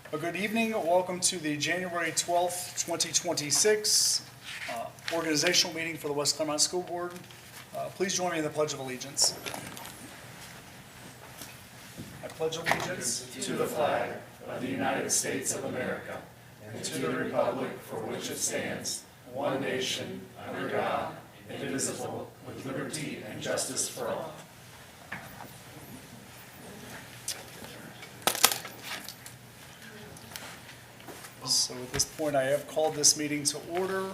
Well, good evening. Welcome to the January 12th, 2026 organizational meeting for the West Clermont School Board. Please join me in the Pledge of Allegiance. I pledge allegiance To the flag of the United States of America and to the republic for which it stands, one nation, under God, indivisible, with liberty and justice for all. So at this point, I have called this meeting to order.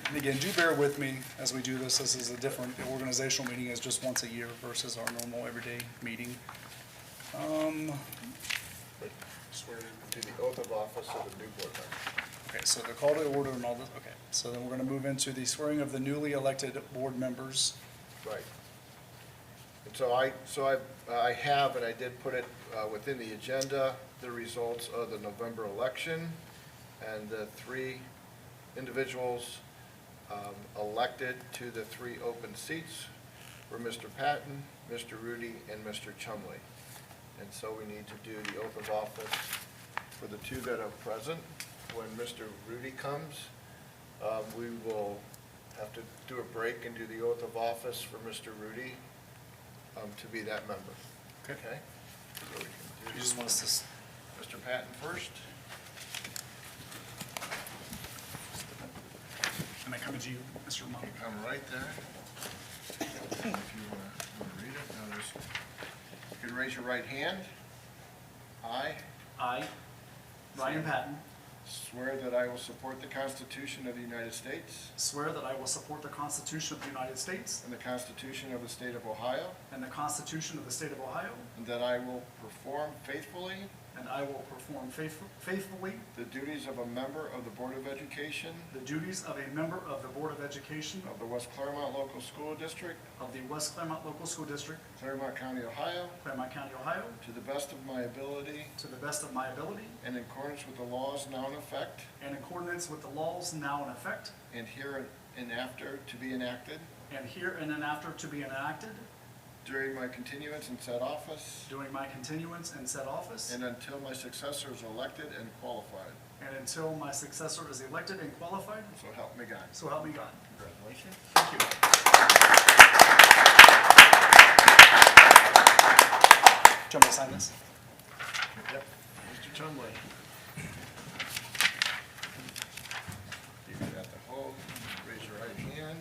And again, do bear with me as we do this. This is a different, the organizational meeting is just once a year versus our normal everyday meeting. Swear to the oath of office of the new board member. Okay, so the call to order and all this, okay. So then we're going to move into the swearing of the newly elected board members. Right. And so I have, and I did put it within the agenda, the results of the November election, and the three individuals elected to the three open seats were Mr. Patton, Mr. Rudy, and Mr. Chumley. And so we need to do the oath of office for the two that are present. When Mr. Rudy comes, we will have to do a break and do the oath of office for Mr. Rudy to be that member. Okay? So we can You just want us Mr. Patton first. to, am I coming to you, Mr. Romano? Come right there. If you want to read it, now just, you can raise your right hand. I, Ryan Patton, Swear that I will support the Constitution of the United States swear that I will support the Constitution of the United States and the Constitution of the State of Ohio, and the Constitution of the State of Ohio, and that I will perform faithfully and I will perform faithfully the duties of a member of the Board of Education the duties of a member of the Board of Education of the West Clermont Local School District, of the West Clermont Local School District, Clermont County, Ohio, Clermont County, Ohio, to the best of my ability to the best of my ability and in accordance with the laws now in effect and in accordance with the laws now in effect and hereinafter to be enacted and hereinafter to be enacted during my continuance in said office during my continuance in said office and until my successor is elected and qualified. and until my successor is elected and qualified. So help me God. So help me God. Congratulations. Thank you. Do you want me to sign this? Yep. Mr. Chumley. You got the hold, raise your right hand.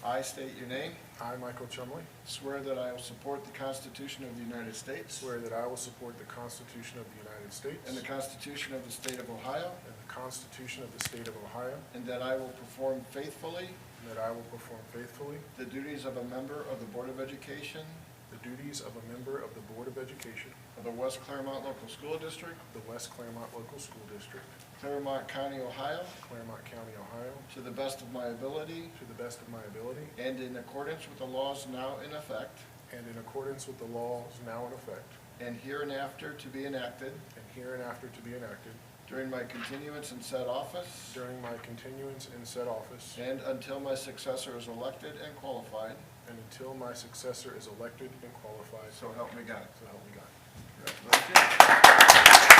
I state your name. I, Michael Chumley, Swear that I will support the Constitution of the United States swear that I will support the Constitution of the United States and the Constitution of the State of Ohio, and the Constitution of the State of Ohio, and that I will perform faithfully and that I will perform faithfully the duties of a member of the Board of Education the duties of a member of the Board of Education of the West Clermont Local School District, of the West Clermont Local School District, Clermont County, Ohio, Clermont County, Ohio, to the best of my ability to the best of my ability and in accordance with the laws now in effect and in accordance with the laws now in effect and hereinafter to be enacted and hereinafter to be enacted during my continuance in said office during my continuance in said office and until my successor is elected and qualified. and until my successor is elected and qualified. So help me God. So help me God. Congratulations.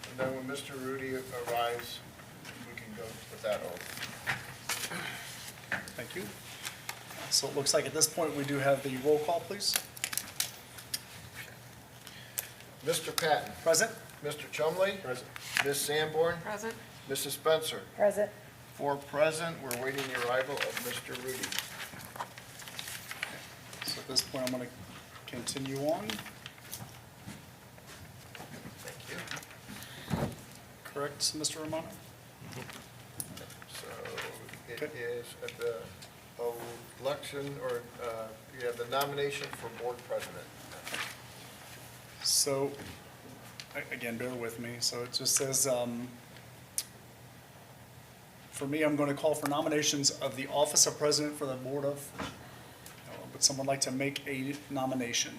And then when Mr. Rudy arrives, we can go with that oath. Thank you. So it looks like at this point we do have the roll call, please. Mr. Patton. Present? Mr. Chumley. Present. Ms. Sanborn. Present. Mrs. Spencer. Present. For present, we're waiting the arrival of Mr. Rudy. So at this point, I'm going to continue on. Thank you. Correct, Mr. Romano? So it is at the election, or you have the nomination for board president. So, again, bear with me. So it just says, for me, I'm going to call for nominations of the office of president for the board of, would someone like to make a nomination?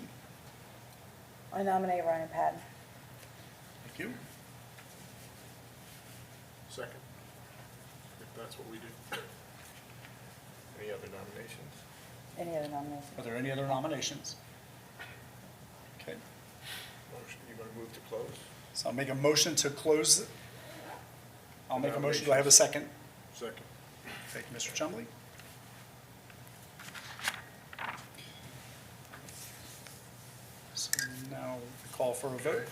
I nominate Ryan Patton. Thank you. Second, if that's what we do. Any other other nominations? Any other nominations? Are there any other nominations? Okay, Motion, you want to move to close? so I'll make a motion to close. I'll make a motion. Do I have a second? Second. Thank you, Mr. Chumley. So now call for a vote.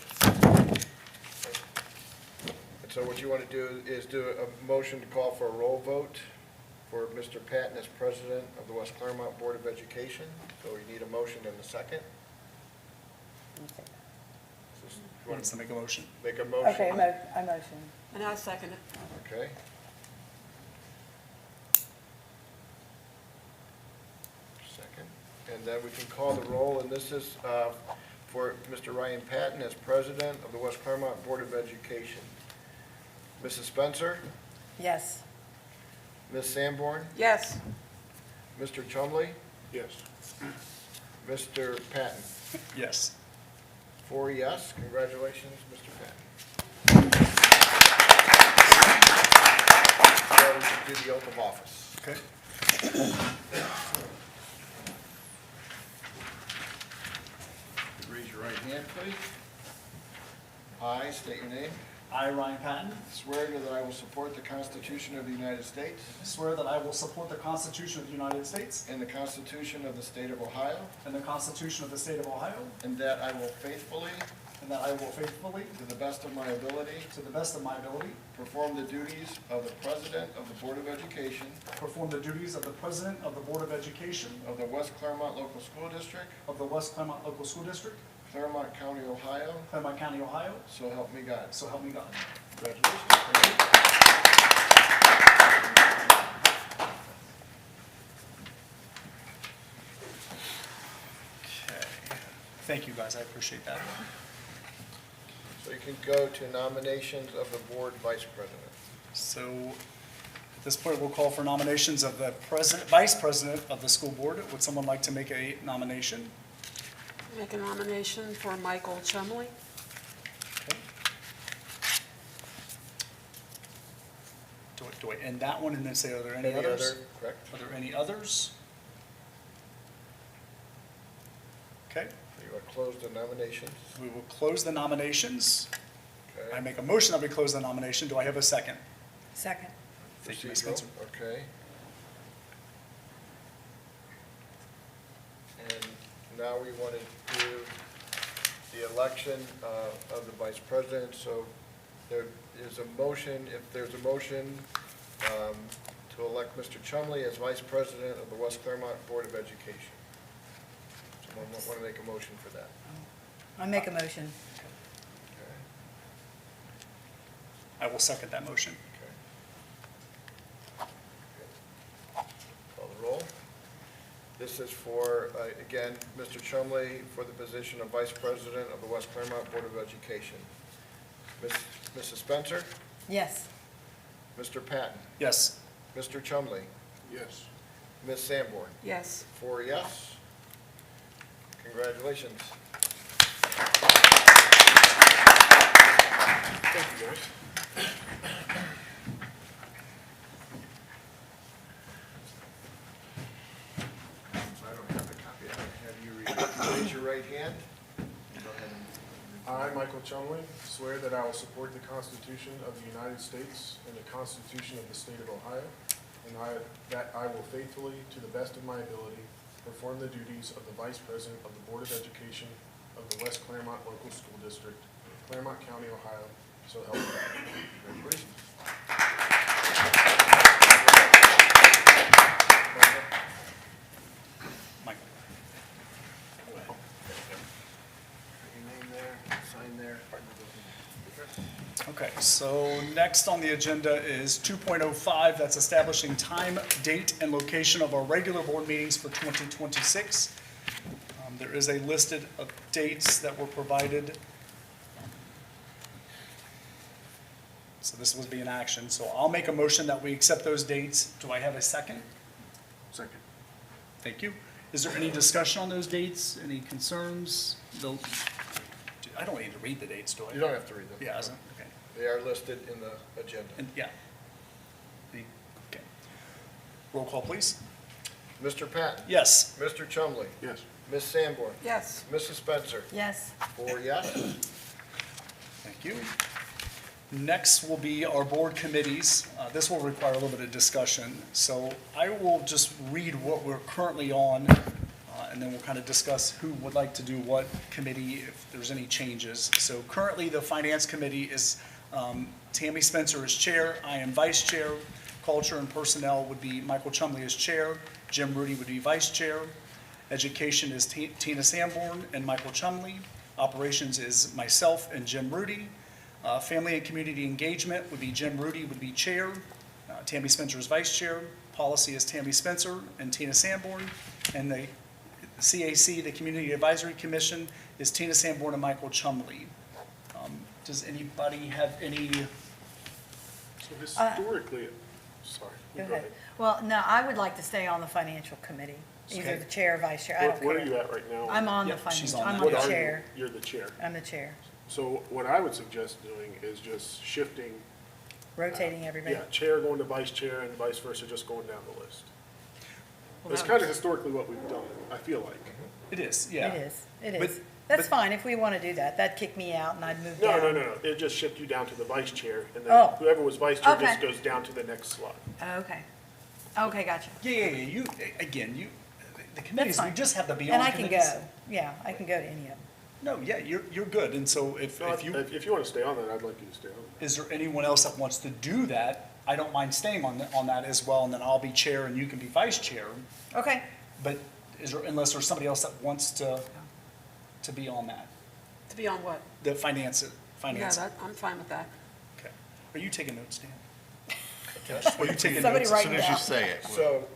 And so what you want to do is do a motion to call for a roll vote for Mr. Patton as president of the West Clermont Board of Education. So you need a motion and a second. Let me see. So you Who want wants to make a motion? Make a motion? Okay, I motion. And I second it. Okay. Second. And then we can call the roll, and this is for Mr. Ryan Patton as president of the West Clermont Board of Education. Mrs. Spencer? Yes. Ms. Sanborn? Yes. Mr. Chumley? Yes. Mr. Patton? Yes. 4 yes. Congratulations, Mr. Patton. Now we can do the oath of office. Okay. Raise your right hand, please. I state your name. I, Ryan Patton, Swear that I will support the Constitution of the United States swear that I will support the Constitution of the United States and the Constitution of the State of Ohio, and the Constitution of the State of Ohio, and that I will faithfully, and that I will faithfully, to the best of my ability, to the best of my ability, perform the duties of the President of the Board of Education perform the duties of the President of the Board of Education of the West Clermont Local School District, of the West Clermont Local School District, Clermont County, Ohio, Clermont County, Ohio, so help me God. so help me God. Congratulations. Okay. Thank you, guys, I appreciate that. So you can go to nominations of the board vice president. So at this point, we'll call for nominations of the president, vice president of the school board. Would someone like to make a nomination? Make a nomination for Michael Chumley. Okay. Do I end that one and then say, are there any others? other, correct? Are there any others? Okay, You want to close the nominations? we will close the nominations. I Okay. make a motion that we close the nomination. Do I have a second? Second. Thank you, Ms. Procedural, Spencer. okay. And now we want to do the election of the vice president. So there is a motion, if there's a motion to elect Mr. Chumley as vice president of the West Clermont Board of Education. Someone want to make a motion for that? I make a motion. Okay. I will second that motion. Okay. Call the roll. This is for, again, Mr. Chumley for the position of Vice President of the West Clermont Board of Education. Mrs. Spencer? Yes. Mr. Patton? Yes. Mr. Chumley? Yes. Ms. Sanborn? Yes. 4 yes. Congratulations. Thank you, guys. I don't have the copy. I have you read. Raise your right hand. Go ahead and I, Michael Chumley, swear that I will support the Constitution of the United States and the Constitution of the State of Ohio, and that I will faithfully, to the best of my ability, perform the duties of the Vice President of the Board of Education of the West Clermont Local School District, Clermont County, Ohio, so help me God. Congratulations. Michael. Your name there, sign there. Okay, so next on the agenda is 2.05, that's establishing time, date, and location of our regular board meetings for 2026. There is a listed of dates that were provided. So this would be an action, so I'll make a motion that we accept those dates. Do I have a second? Second. Thank you. Is there any discussion on those dates? Any concerns? I don't need to read the dates, do I? You don't have to read them. Yeah, isn't it? Okay. They are listed in the agenda. And, yeah. Okay. Roll call, please. Mr. Patton? Yes. Mr. Chumley? Yes. Ms. Sanborn? Yes. Mrs. Spencer? Yes. 4 yes. Thank you. Next will be our board committees. This will require a little bit of discussion. So I will just read what we're currently on, and then we'll kind of discuss who would like to do what committee, if there's any changes. So currently, the Finance Committee is Tammy Spencer as chair, I am vice chair. Culture and Personnel would be Michael Chumley as chair, Jim Rudy would be vice chair. Education is Tina Sanborn and Michael Chumley. Operations is myself and Jim Rudy. Family and Community Engagement would be Jim Rudy would be chair. Tammy Spencer is vice chair. Policy is Tammy Spencer and Tina Sanborn. And the CAC, the Community Advisory Commission, is Tina Sanborn and Michael Chumley. Does anybody have any, So historically, sorry. Go ahead. Well, no, I would like to stay on the financial committee, either Okay. the chair or vice chair. I don't What are you care. at right now? I'm on the Yep, she's financial, on I'm that. on What the are you? chair. You're the chair. I'm the chair, So what I would suggest doing is just shifting, rotating everybody. yeah, chair going to vice chair and vice versa, just going down the list. Well, That's that kind of was- historically what we've done, I feel like. it is, yeah. It But- is. That's but- fine if we want to do that. That'd kick me out and I'd move No, down. no, no, no, it just shift you down to the vice chair, and then Oh. whoever was vice chair just Okay. goes down to the next slot. Okay. Okay, gotcha. Yeah, you, again, the committees, we fine. just have to be on And I can committees. go. Yeah, I can go to any of them. No, yeah, you're good, and so if No, you, if you want to stay on that, I'd like you to stay on that. is there anyone else that wants to do that? I don't mind staying on that as well, and then I'll be chair and you can be vice chair. Okay. But is there, unless there's somebody else that wants to be on that, To be on what? the finance. Yeah, I'm fine with that. Okay. Are you taking notes, Dan? Are you taking Somebody notes? write As soon it as you down. say it. So,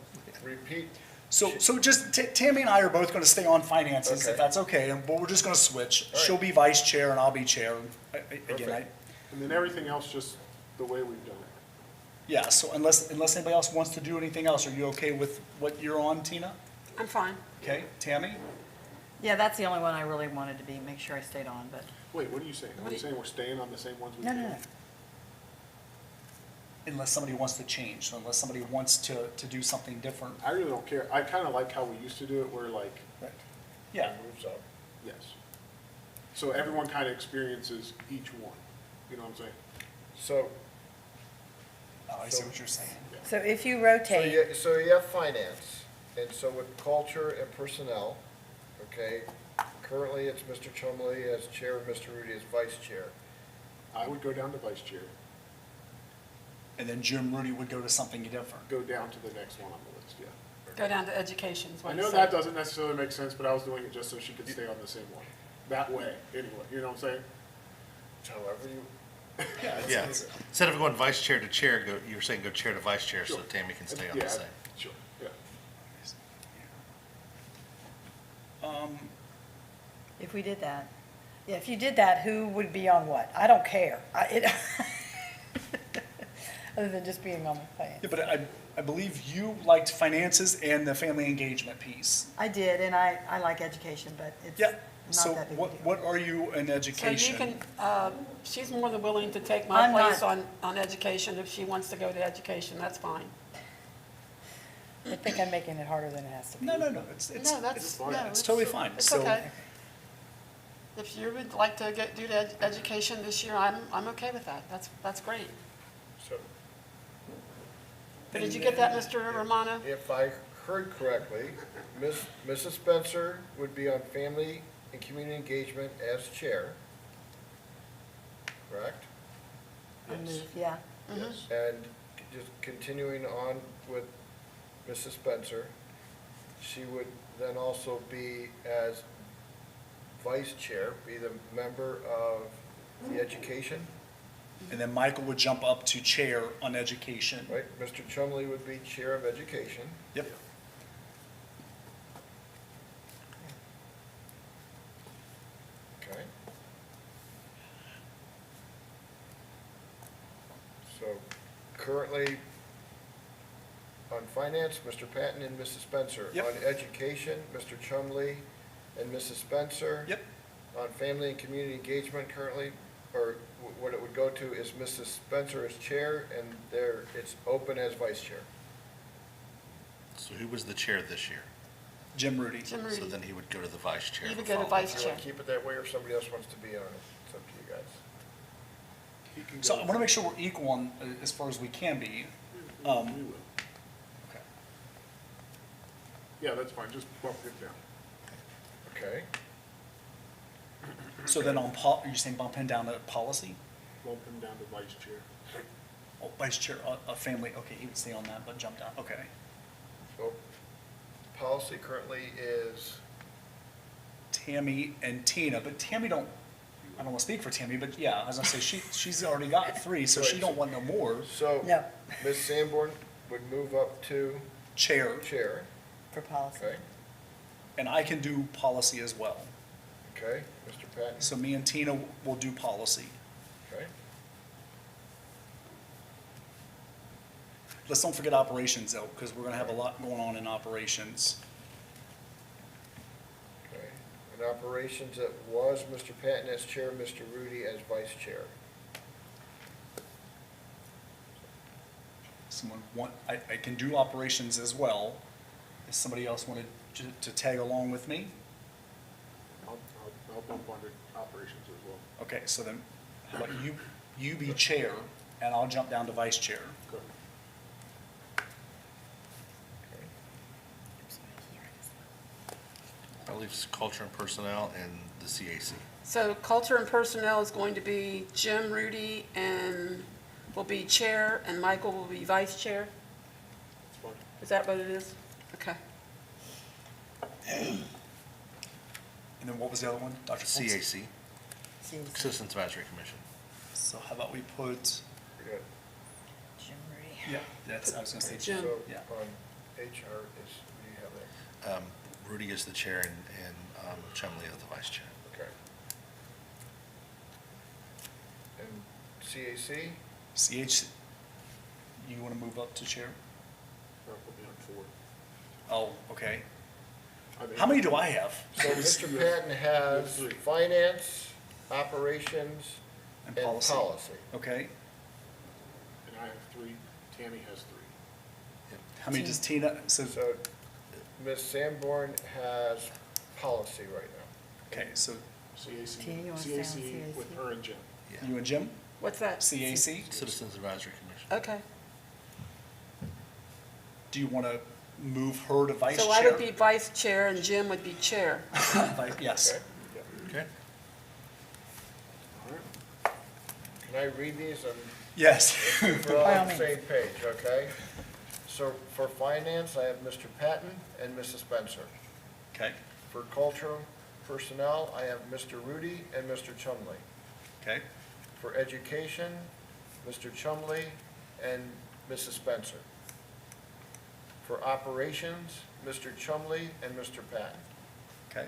repeat, So just, Tammy and I are both gonna stay on finances, Okay. if that's okay, but we're just gonna switch. All right. She'll be vice chair and I'll be chair. Again, Perfect. And then everything else just the way we've done it. yeah, so unless anybody else wants to do anything else, are you okay with what you're on, Tina? I'm fine. Okay, Tammy? Yeah, that's the only one I really wanted to be, make sure I stayed on, but, Wait, what are you saying? Are you saying we're staying on the same ones we've no, done? no, no. Unless somebody wants to change, so unless somebody wants to do something different. I really don't care. I kind of like how we used to do it, where like, Right. Yeah, moves up. yes. So everyone kind of experiences each one. You know what I'm saying? So, oh, I see what you're saying. So if you so rotate, you have finance, and so with culture and personnel, okay, currently it's Mr. Chumley as chair and Mr. Rudy as vice chair. I would go down to vice chair, And then Jim Rudy would go to something different. go down to the next one on the list, yeah. Go down to education is I what you know said. that doesn't necessarily make sense, but I was doing it just so she could stay on the same one. That way, anyway, you know what I'm saying? However you, Yeah, instead of going vice chair to chair, you were saying go chair to vice chair, so Sure. Tammy can stay on Yeah, the same. Sure, yeah. if we did that, yeah, if you did that, who would be on what? I don't care. Other than just being on the finance. Yeah, but I believe you liked finances and the family engagement piece. I did, and I like education, but it's Yeah, not so that big a deal. what are you in So education? you can, she's more than willing to take my I'm not- place on education. If she wants to go to education, that's fine. I think I'm making it harder than it has to be. No, it's, No, that's, it's, no, yeah, it's totally fine. It's So- okay. If you would like to do the education this year, I'm okay with that. That's great. so But did you get that, Mr. Romano? if I heard correctly, Mrs. Spencer would be on family and community engagement as chair, correct? I move, yeah. Yes. And just continuing on with Mrs. Spencer, she would then also be as vice chair, be the member of the education, And then Michael would jump up to chair on education. right? Mr. Chumley would be chair of education. Yep. Okay. So currently, on finance, Mr. Patton and Mrs. Spencer. Yep. On education, Mr. Chumley and Mrs. Spencer. Yep. On family and community engagement currently, or what it would go to is Mrs. Spencer as chair, and there, it's open as vice chair. So who was the chair this year? Jim Rudy. Jim So Rudy, then he would go to the vice chair. you the would go to following vice You chair. want to keep it that way, or if somebody else wants to be on it? It's up to you guys. He can So go- I want to make sure we're equal on, as far as we can be. We will. Okay. Yeah, that's fine, just bump it down. Okay, So then on, are you saying bump him down to policy? Bump him down to vice chair. Oh, vice chair, a family, okay, he would stay on that, but jump down, okay. so policy currently is, Tammy and Tina, but Tammy don't, I don't want to speak for Tammy, but yeah, as I say, she's already got 3, so she don't want no more. so No, Ms. Sanborn would move up to Chair, chair, for policy. okay? and I can do policy as well. Okay, Mr. Patton, So me and Tina will do policy. okay? Let's don't forget operations though, because we're gonna have a lot going on in operations. Okay. In operations, it was Mr. Patton as chair, Mr. Rudy as vice chair. Someone want, I can do operations as well. If somebody else wanted to tag along with me, I'll bump under operations as well. okay, so then how about you be chair and I'll jump down to vice chair. Good. Okay. That leaves culture and personnel and the CAC. So culture and personnel is going to be Jim Rudy and will be chair, and Michael will be vice chair? It's fine. Is that what it is? Okay. And then what was the other one, Dr. Fultz? CAC, Seems Citizens Advisory Commission. So how about we put, We got, Jim Rudy. yeah, that's, I was gonna say. Jim. so Yeah. on HR is, do you have that? Rudy is the chair and Chumley is the vice chair. Okay. And CAC? CH, you wanna move up to chair? I'll put me on 4. Oh, okay. I mean- How many do I have? So Mr. Patton has Three. finance, operations, And and policy. policy. Okay. And I have 3, Tammy has 3. How many does Tina, so, So Ms. Sanborn has policy right now. okay, so CAC, Tina, you wanna stay on CAC with CAC? her and Jim. Yeah. you and Jim, What's that? CAC? Citizens Advisory Commission. Okay. Do you wanna move her to vice chair? So I would be vice chair and Jim would be chair. Yes. Okay? Okay. All right. Can I read these and Yes. we're all By all on the means. same page, okay? So for finance, I have Mr. Patton and Mrs. Spencer. Okay, For cultural personnel, I have Mr. Rudy and Mr. Chumley. okay, For education, Mr. Chumley and Mrs. Spencer. For operations, Mr. Chumley and Mr. Patton. okay,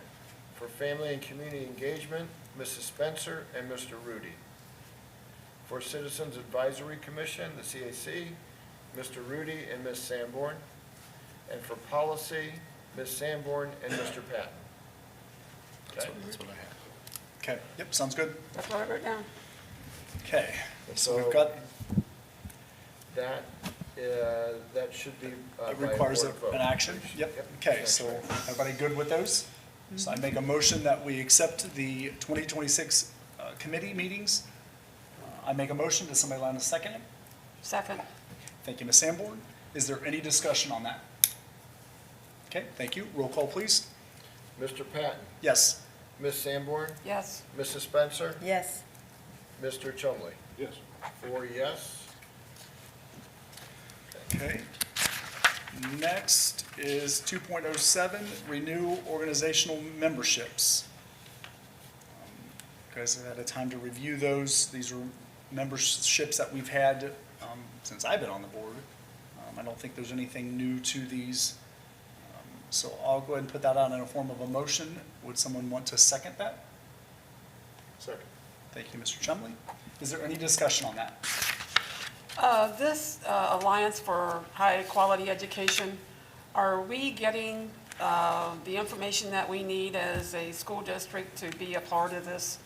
For family and community engagement, Mrs. Spencer and Mr. Rudy. For Citizens Advisory Commission, the CAC, Mr. Rudy and Ms. Sanborn. And for policy, Ms. Sanborn and Mr. Patton. That's Okay? that's what I have. okay, yep, sounds good. That's what I wrote down. Okay, so we've So- got, That should be. by it requires board vote. an action, yep, okay, so everybody good with those? So I make a motion that we accept the 2026 committee meetings. I make a motion, does somebody want to second it? Second. Thank you, Ms. Sanborn. Is there any discussion on that? Okay, thank you, roll call, please. Mr. Patton, Yes. Ms. Sanborn, Yes. Mrs. Spencer, Yes, Mr. Chumley. Yes. 4 yes. Okay. Next is 2.07, renew organizational memberships. You guys have had a time to review those. These are memberships that we've had since I've been on the board. I don't think there's anything new to these. So I'll go ahead and put that out in a form of a motion. Would someone want to second that? Second. Thank you, Mr. Chumley. Is there any discussion on that? This Alliance for High-Quality Education, are we getting the information that we need as a school district to be a part of this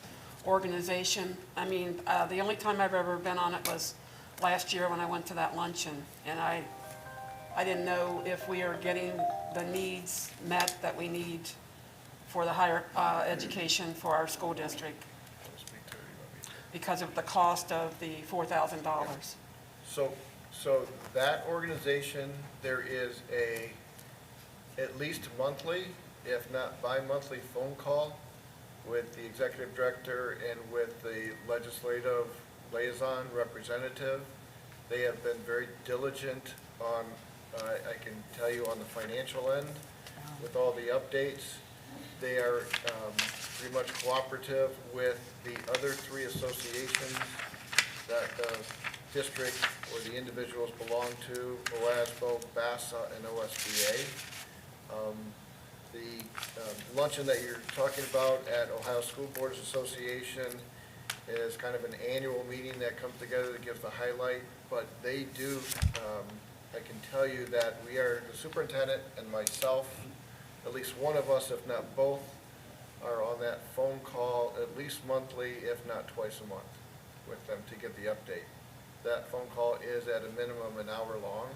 organization? I mean, the only time I've ever been on it was last year when I went to that luncheon, and I I didn't know if we are getting the needs met that we need for the higher education for our school district because of the cost of the $4,000. So that organization, there is at least monthly, if not bi-monthly phone call with the executive director and with the legislative liaison representative. They have been very diligent on, I can tell you, on the financial end with all the updates. They are pretty much cooperative with the other 3 associations that the district or the individuals belong to, OASBO, BASA, and OSBA. The luncheon that you're talking about at Ohio School Boards Association is kind of an annual meeting that comes together that gives the highlight, but they do, I can tell you that we are, the superintendent and myself, at least one of us, if not both, are on that phone call at least monthly, if not twice a month, with them to get the update. That phone call is at a minimum an hour long,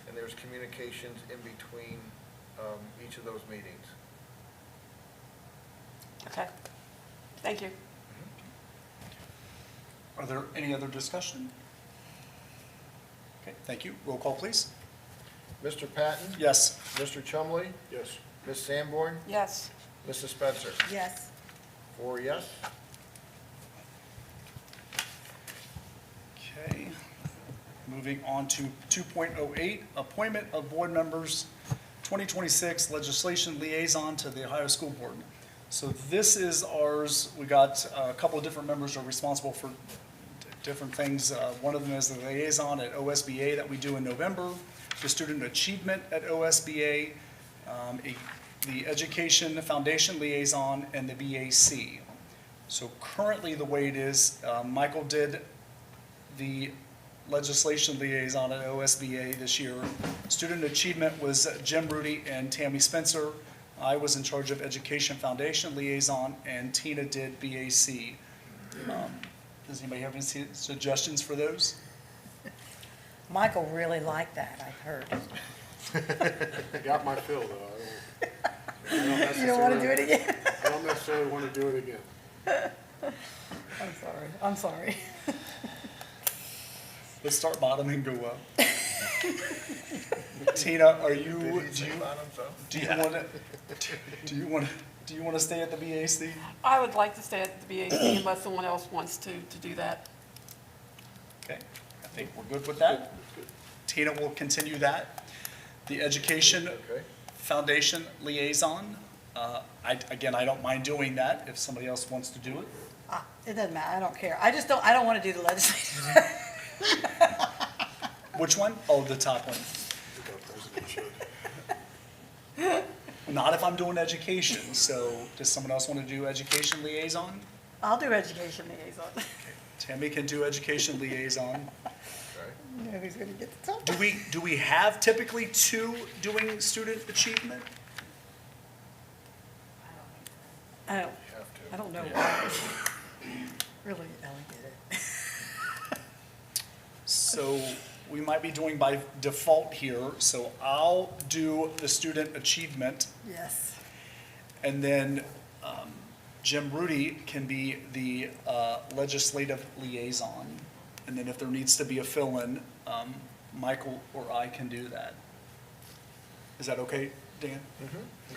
and there's communications in between each of those meetings. Okay, thank you. Are there any other discussion? Okay, thank you. Roll call, please. Mr. Patton? Yes. Mr. Chumley? Yes. Ms. Sanborn? Yes, Mrs. Spencer? Yes. 4 yes. Okay. Moving on to 2.08, appointment of board members, 2026 legislation liaison to the Ohio School Board. So this is ours. We got a couple of different members who are responsible for different things. One of them is the liaison at OSBA that we do in November, the student achievement at OSBA, the education foundation liaison, and the BAC. So currently, the way it is, Michael did the legislation liaison at OSBA this year. Student achievement was Jim Rudy and Tammy Spencer. I was in charge of education foundation liaison, and Tina did BAC. Does anybody have any suggestions for those? Michael really liked that, I heard. Got my fill, though. You don't want to do it again? I don't necessarily want to do it again. I'm sorry. Let's start bottom and go up. Tina, are you, do you want to stay at the BAC? I would like to stay at the BAC unless someone else wants to do that. Okay, I think we're good with that. Tina will continue that. The education Okay. foundation liaison, I don't mind doing that if somebody else wants to do it. It doesn't matter, I don't care. I don't want to do the legislative. Which one? Oh, the top one. I think our president should. Not if I'm doing education, so does someone else want to do education liaison? I'll do education liaison. Tammy can do education liaison. Okay. You know who's going to get the top? Do we have typically 2 doing student achievement? I don't, Have to. I don't know why. Really, Ellen did it. So we might be doing by default here, so I'll do the student achievement, Yes. and then Jim Rudy can be the legislative liaison. And then if there needs to be a fill-in, Michael or I can do that. Is that okay, Dan?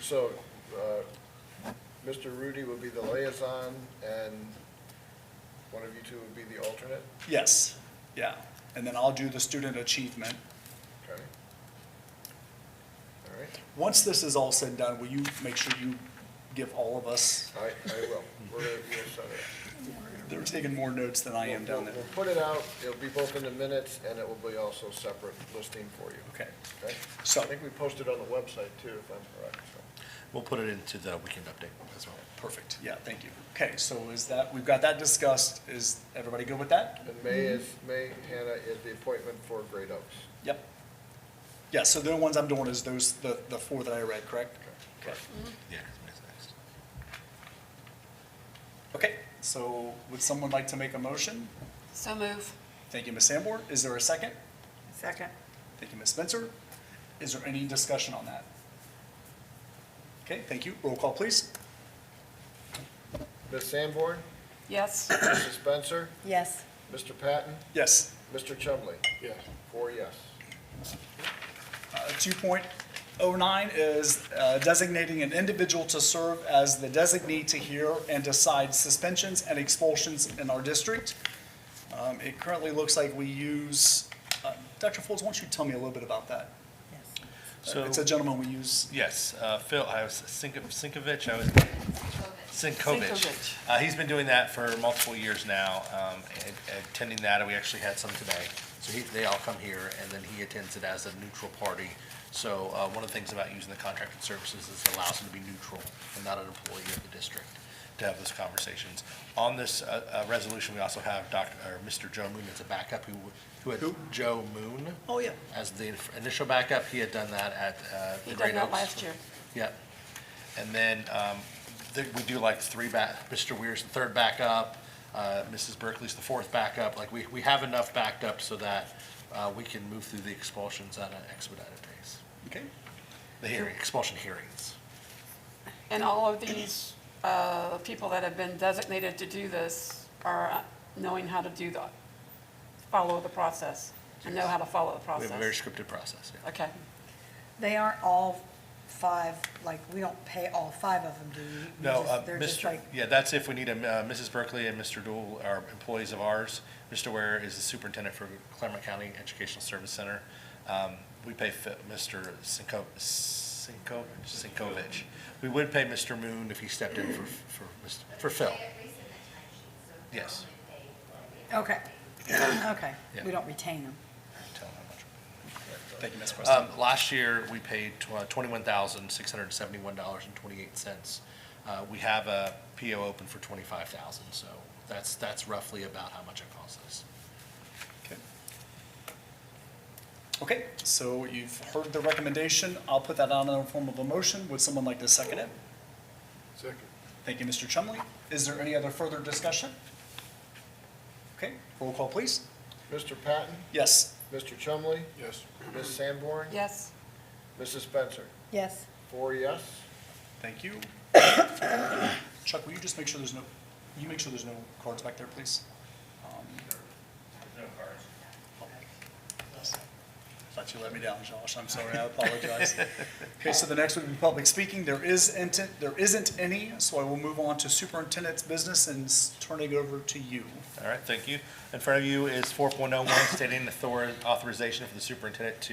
So, Mr. Rudy will be the liaison, and one of you two would be the alternate? Yes, yeah. And then I'll do the student achievement. Okay. All right, Once this is all said and done, will you make sure you give all of us, I will. We're going to set it up. they're taking more notes than I am down there. We'll put it out, it'll be both in the minutes, and it will be also separate listing for you, Okay, okay? so, I think we posted on the website too, if I'm correct, so. We'll put it into the weekend update as well. perfect, yeah, thank you. Okay, so is that, we've got that discussed, is everybody good with that? And May, Hannah, is the appointment for Great Oaks. Yep. Yeah, so the ones I'm doing is those, the 4 that I read, correct? Okay. Yeah, 'cause May's next. Okay, so would someone like to make a motion? So move. Thank you, Ms. Sanborn. Is there a second? Second. Thank you, Ms. Spencer. Is there any discussion on that? Okay, thank you. Roll call, please. Ms. Sanborn, Yes, Mrs. Spencer, Yes. Mr. Patton, Yes. Mr. Chumley. Yes. 4 yes. 2.09 is designating an individual to serve as the designee to hear and decide suspensions and expulsions in our district. It currently looks like we use, Dr. Folds, why don't you tell me a little bit about that? Yes. So, It's a gentleman we use. yes, Phil, I was Sinkovich, Sinkovich. Sinkovich. He's been doing that for multiple years now, attending that, and we actually had some today. So they all come here, and then he attends it as a neutral party. So one of the things about using the contracted services is it allows him to be neutral and not an employee of the district to have those conversations. On this resolution, we also have Mr. Joe Moon as a backup, who had Who? Joe Moon Oh, yeah. as the initial backup. He had done that at he the did Great that Oaks. last year. Yep. And then we do like Mr. Weir's the third backup, Mrs. Berkeley's the fourth backup. Like, we have enough backed up so that we can move through the expulsions at an expedited pace. Okay. The expulsion hearings. And all of these people that have been designated to do this are knowing how to follow the process, and know how to follow the We have a very process. scripted process, yeah. Okay. They aren't all 5, like, we don't pay all 5 of them, do we? No, They're just Mr., like, yeah, that's if we need Mrs. Berkeley and Mr. Dool are employees of ours. Mr. Ware is the superintendent for Clermont County Educational Service Center. We pay Mr. Sinkovich. We would pay Mr. Moon if he stepped in for Phil. Yes. okay, okay. Yeah. We don't retain them. Tell him how much. Thank you, Ms. Preston. Last year, we paid $21,671.28. We have a PO open for $25,000, so that's roughly about how much it costs us. Okay. Okay, so you've heard the recommendation. I'll put that on in the form of a motion. Would someone like to second it? Second. Thank you, Mr. Chumley. Is there any other further discussion? Okay, roll call, please. Mr. Patton, Yes. Mr. Chumley, Yes. Ms. Sanborn, Yes, Mrs. Spencer. Yes. 4 yes. Thank you. Chuck, will you just make sure there's no cards back there, please? No cards. Thought you let me down, Josh. I'm sorry, I apologize. Okay, so the next would be public speaking. There isn't any, so I will move on to superintendent's business and turn it over to you. All right, thank you. In front of you is 4.01, stating authorization for the superintendent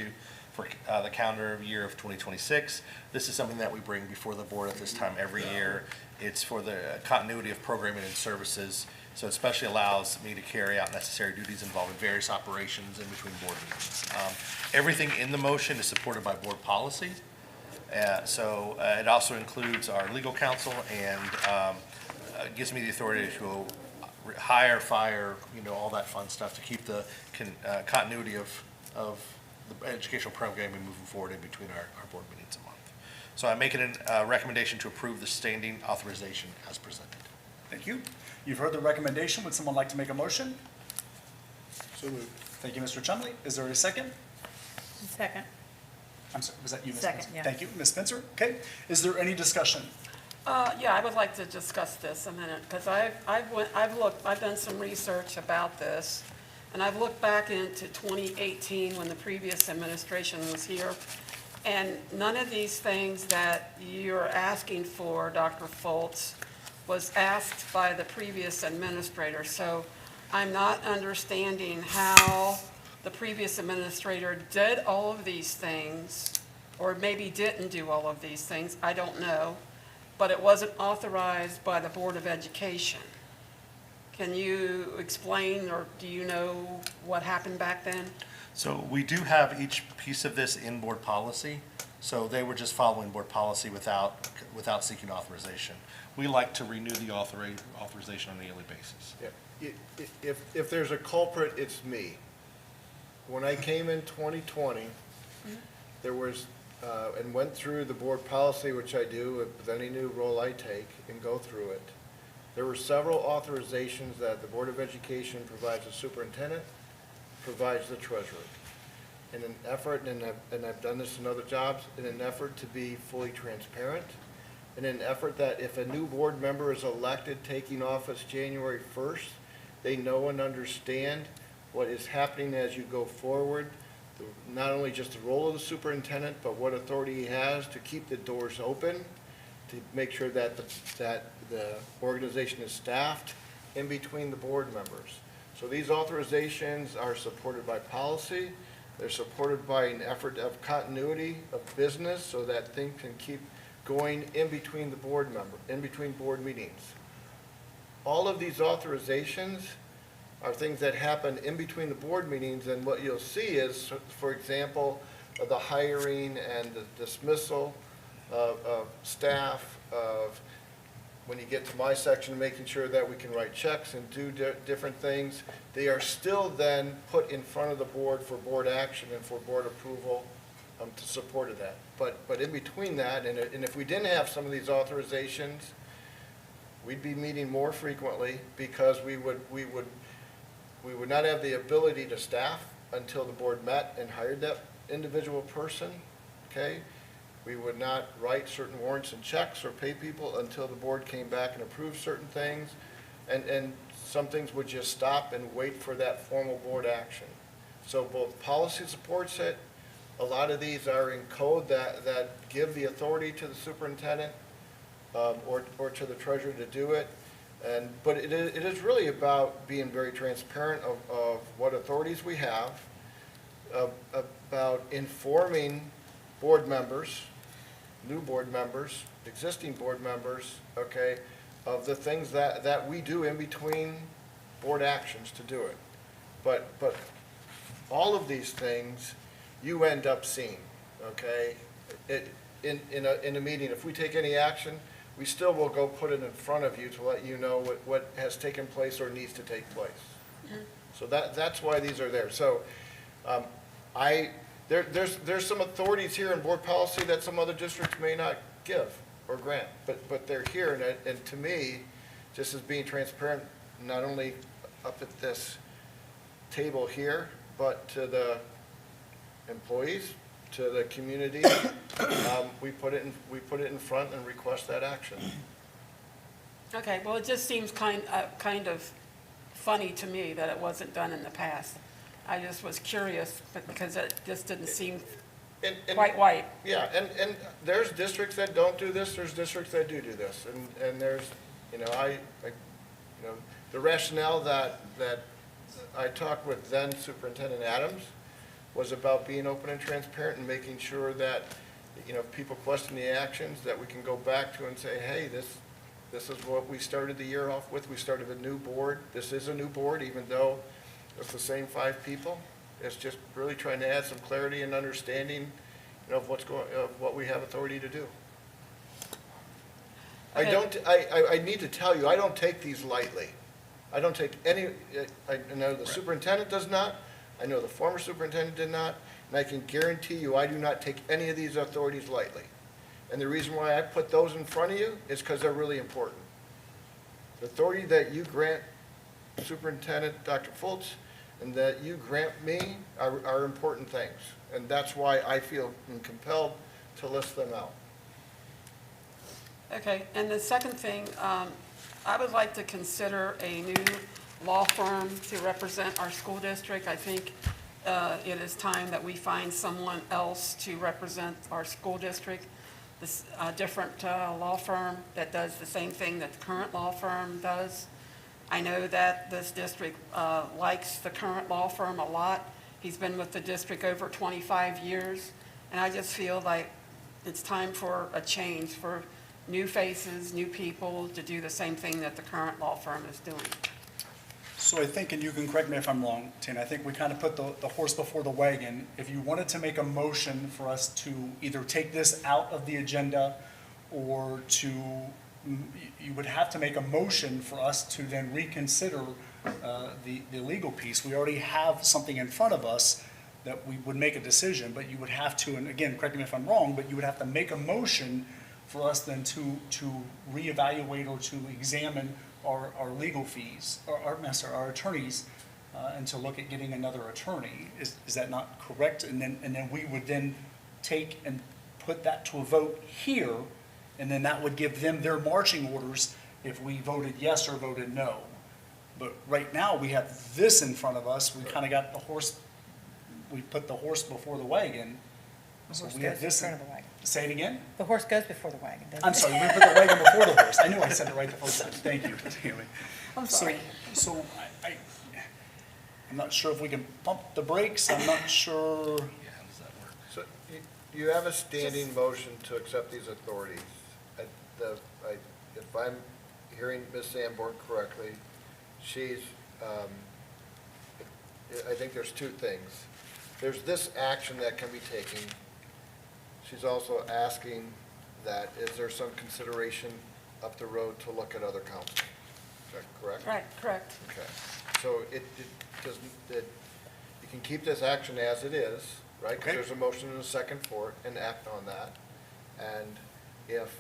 for the calendar year of 2026. This is something that we bring before the board at this time every year. It's for the continuity of programming and services, so it especially allows me to carry out necessary duties involving various operations in between board meetings. Everything in the motion is supported by board policy. So it also includes our legal counsel and gives me the authority to hire, fire, all that fun stuff to keep the continuity of the educational programming moving forward in between our board meetings a month. So I'm making a recommendation to approve the standing authorization as presented. Thank you. You've heard the recommendation. Would someone like to make a motion? So moved. Thank you, Mr. Chumley. Is there a second? Second. I'm sorry, was that you, Ms. Second, Spencer? yeah. Thank you, Ms. Spencer. Okay. Is there any discussion? yeah, I would like to discuss this a minute, because I've done some research about this, and I've looked back into 2018 when the previous administration was here, and none of these things that you're asking for, Dr. Foltz, was asked by the previous administrator. So I'm not understanding how the previous administrator did all of these things, or maybe didn't do all of these things, I don't know, but it wasn't authorized by the Board of Education. Can you explain, or do you know what happened back then? So we do have each piece of this in board policy, so they were just following board policy without seeking authorization. We like to renew the authorization on a yearly basis. Yeah. If there's a culprit, it's me. When I came in 2020, there was, and went through the board policy, which I do with any new role I take, and go through it. There were several authorizations that the Board of Education provides the superintendent, provides the treasurer. in an effort, and I've done this in other jobs, in an effort to be fully transparent, in an effort that if a new board member is elected taking office January 1st, they know and understand what is happening as you go forward, not only just the role of the superintendent, but what authority he has to keep the doors open, to make sure that the organization is staffed in between the board members. So these authorizations are supported by policy. They're supported by an effort of continuity of business so that things can keep going in between the board in between board meetings. All of these authorizations are things that happen in between the board meetings, and what you'll see is, for example, the hiring and the dismissal of staff, of when you get to my section, making sure that we can write checks and do different things. They are still then put in front of the board for board action and for board approval to support of that. But in between that, and if we didn't have some of these authorizations, we'd be meeting more frequently because we would not have the ability to staff until the board met and hired that individual person, okay? We would not write certain warrants and checks or pay people until the board came back and approved certain things. And some things would just stop and wait for that formal board action. So both policy supports it. A lot of these are in code that give the authority to the superintendent or to the treasurer to do it. But it is really about being very transparent of what authorities we have, about informing board members, new board members, existing board members, okay, of the things that we do in between board actions to do it. But all of these things you end up seeing, okay? In a meeting, if we take any action, we still will go put it in front of you to let you know what has taken place or needs to take place. Mm-hmm. So that's why these are there. So there's some authorities here in board policy that some other districts may not give or grant, but they're here, and to me, just as being transparent, not only up at this table here, but to the employees, to the community, we put it in front and request that action. Okay, well, it just seems kind of funny to me that it wasn't done in the past. I just was curious, but because it just didn't seem quite right. Yeah, and there's districts that don't do this, there's districts that do this, and there's, the rationale that I talked with then Superintendent Adams was about being open and transparent and making sure that, if people question the actions, that we can go back to and say, hey, this is what we started the year off with. We started a new board. This is a new board, even though it's the same 5 people. It's just really trying to add some clarity and understanding, of what we have authority to do. Okay. I need to tell you, I don't take these lightly. I don't take any, I know the superintendent does not, I know the former superintendent did not, and I can guarantee you I do not take any of these authorities lightly. And the reason why I put those in front of you is because they're really important. The authority that you grant Superintendent Dr. Fultz and that you grant me are important things. And that's why I feel compelled to list them out. Okay, and the second thing, I would like to consider a new law firm to represent our school district. I think it is time that we find someone else to represent our school district. This different law firm that does the same thing that the current law firm does. I know that this district likes the current law firm a lot. He's been with the district over 25 years, and I just feel like it's time for a change, for new faces, new people to do the same thing that the current law firm is doing. So I think, and you can correct me if I'm wrong, Tina, I think we kind of put the horse before the wagon. If you wanted to make a motion for us to either take this out of the agenda or you would have to make a motion for us to then reconsider the legal piece. We already have something in front of us that we would make a decision, but you would have to, and again, correct me if I'm wrong, but you would have to make a motion for us then to reevaluate or to examine our legal fees, our attorneys' and to look at getting another attorney. Is that not correct? And then we would then take and put that to a vote here, and then that would give them their marching orders if we voted yes or voted no. But right now, we have this in front of us, we kind of got the horse, we put the horse before the wagon. The So horse we have goes in this. front of the wagon. Say it again? The horse goes before the wagon, doesn't it? I'm sorry, we put the wagon before the horse. I knew I said it right the first time. Thank you. Anyway. I'm So- sorry. So I'm not sure if we can pump the brakes. I'm not sure. Yeah, how does that work? So you have a standing motion to accept these authorities. If I'm hearing Ms. Sanborn correctly, she's, I think there's two things. There's this action that can be taken. She's also asking that, is there some consideration up the road to look at other councils? Is that correct? Right, correct. Okay, so it doesn't, you can keep this action as it is, right? Because Okay. there's a motion and a second for it, and act on that. And if,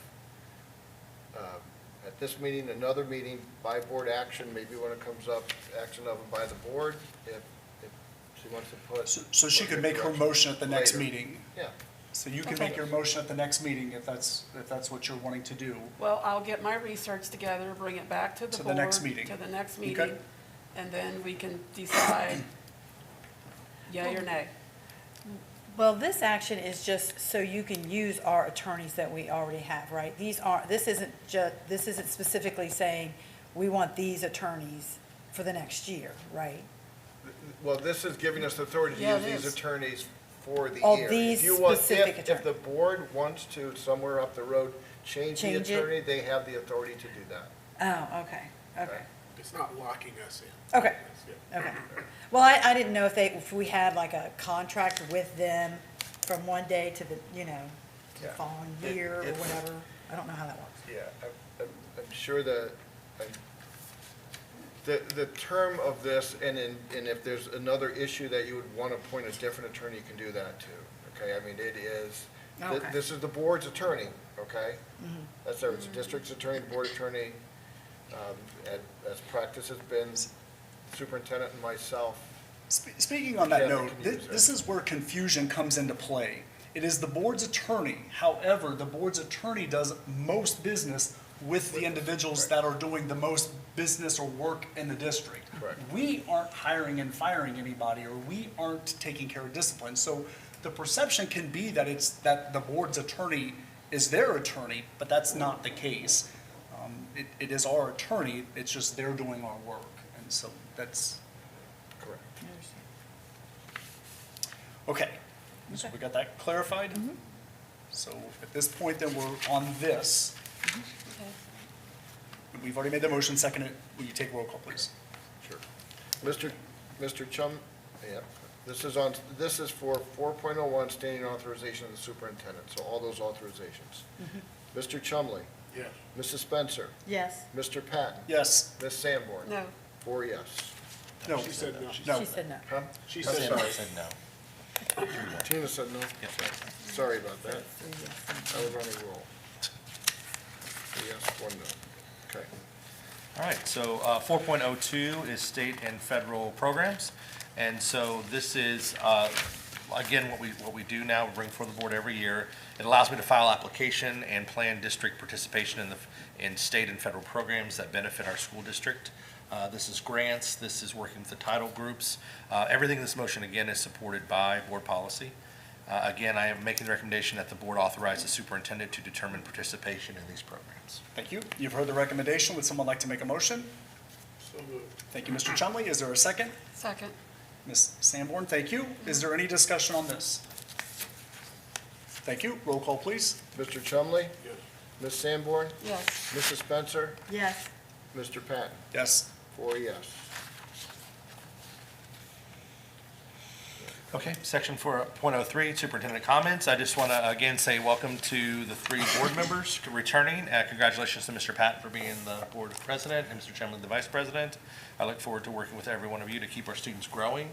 at this meeting, another meeting, by board action, maybe when it comes up, action of it by the board, if she wants to put. So she could make her direction motion at the next later. meeting. Yeah, So you can Okay. make your motion at the next meeting if that's what you're wanting to do. Well, I'll get my research together, bring it back to the To board. the next meeting. To the next Okay. meeting, and then we can decide yea or nay. Well, this action is just so you can use our attorneys that we already have, right? This isn't specifically saying, we want these attorneys for the next year, right? well, this is giving us the authority to Yeah, use it these is. attorneys for the Oh, year. these If you want- specific If the board wants to, somewhere up the road, change the Change it? attorney, they have the authority to do that. Oh, okay, okay, It's not locking us in. okay, okay. Well, I didn't know if we had like a contract with them from one day to the, to the Yeah. following year or It's- whatever. I don't know how that works. Yeah, I'm sure that, the term of this, and if there's another issue that you would want to appoint a different attorney, you can do that too, okay? I mean, it is, Okay. this is the board's attorney, okay? That's our, it's the district's attorney, the board attorney, as practice has been, superintendent and myself. Speaking on that Yeah, note, can use this is where confusion comes into play. It is the board's attorney. However, the board's attorney does most business with the individuals Right. that are doing the most business or work in the district. Correct. We aren't hiring and firing anybody, or we aren't taking care of discipline. So the perception can be that the board's attorney is their attorney, but that's not the case. It is our attorney, it's just they're doing our work. And so that's, Correct. okay. So Okay. we got that clarified? So at this point, then we're on this. We've already made the motion, second it. Will you take roll call, please? Sure. Mr. Chum, yeah, this is for 4.01, standing authorization of the superintendent, so all those authorizations. Mr. Chumley, Yes. Mrs. Spencer, Yes, Mr. Patton, Yes. Ms. Sanborn. No, 4 yes. No. She said no. No. she said no. Huh? She Ms. said Sanborn no. said no. Tina said no? Yes. Sorry about that. 3 yes. I was on a roll. 3 yes, 1 no. Okay. All right, so 4.02 is state and federal programs. And so this is, again, what we do now, we bring before the board every year. It allows me to file application and plan district participation in state and federal programs that benefit our school district. This is grants, this is working with the title groups. Everything in this motion, again, is supported by board policy. Again, I am making the recommendation that the board authorize the superintendent to determine participation in these programs. Thank you. You've heard the recommendation. Would someone like to make a motion? So moved. Thank you, Mr. Chumley. Is there a second? second. Ms. Sanborn, thank you. Is there any discussion on this? Thank you. Roll call, please. Mr. Chumley, Yes. Ms. Sanborn, Yes, Mrs. Spencer, Yes, Mr. Patton. Yes. 4 yes. Okay, section 4.03, superintendent comments. I just want to again say welcome to the 3 board members returning. Congratulations to Mr. Patton for being the board president and Mr. Chumley the vice president. I look forward to working with every one of you to keep our students growing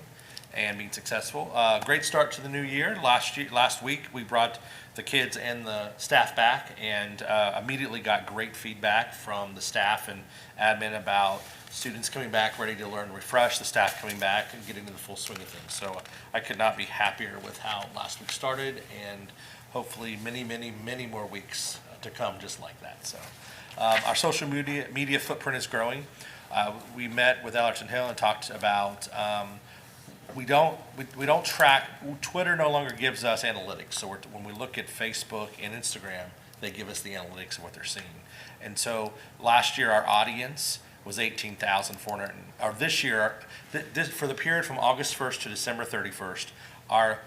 and being successful. Great start to the new year. Last week, we brought the kids and the staff back and immediately got great feedback from the staff and admin about students coming back ready to learn and refresh, the staff coming back and getting into the full swing of things. So I could not be happier with how last week started, and hopefully many, many, many more weeks to come just like that. So our social media footprint is growing. We met with Allerton Hill and talked about we don't track. Twitter no longer gives us analytics. So when we look at Facebook and Instagram, they give us the analytics of what they're seeing. And so last year our audience was 18,400. Or this year, for the period from August 1st to December 31st, our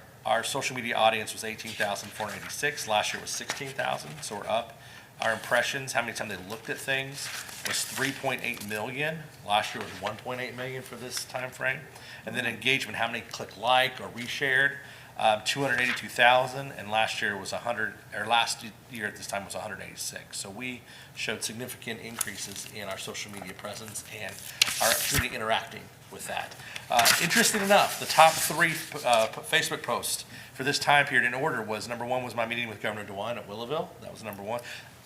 social media audience was 18,486. Last year was 16,000. So we're up. Our impressions, how many times they looked at things, was 3.8 million. Last year was 1.8 million for this time frame. And then engagement, how many click like or reshared, 282,000. And last year was 100, or last year at this time was 186. So we showed significant increases in our social media presence and our community interacting with that. Interesting enough, the top three Facebook posts for this time period in order was, number one was my meeting with Governor DeWine at Willowville. That was number one.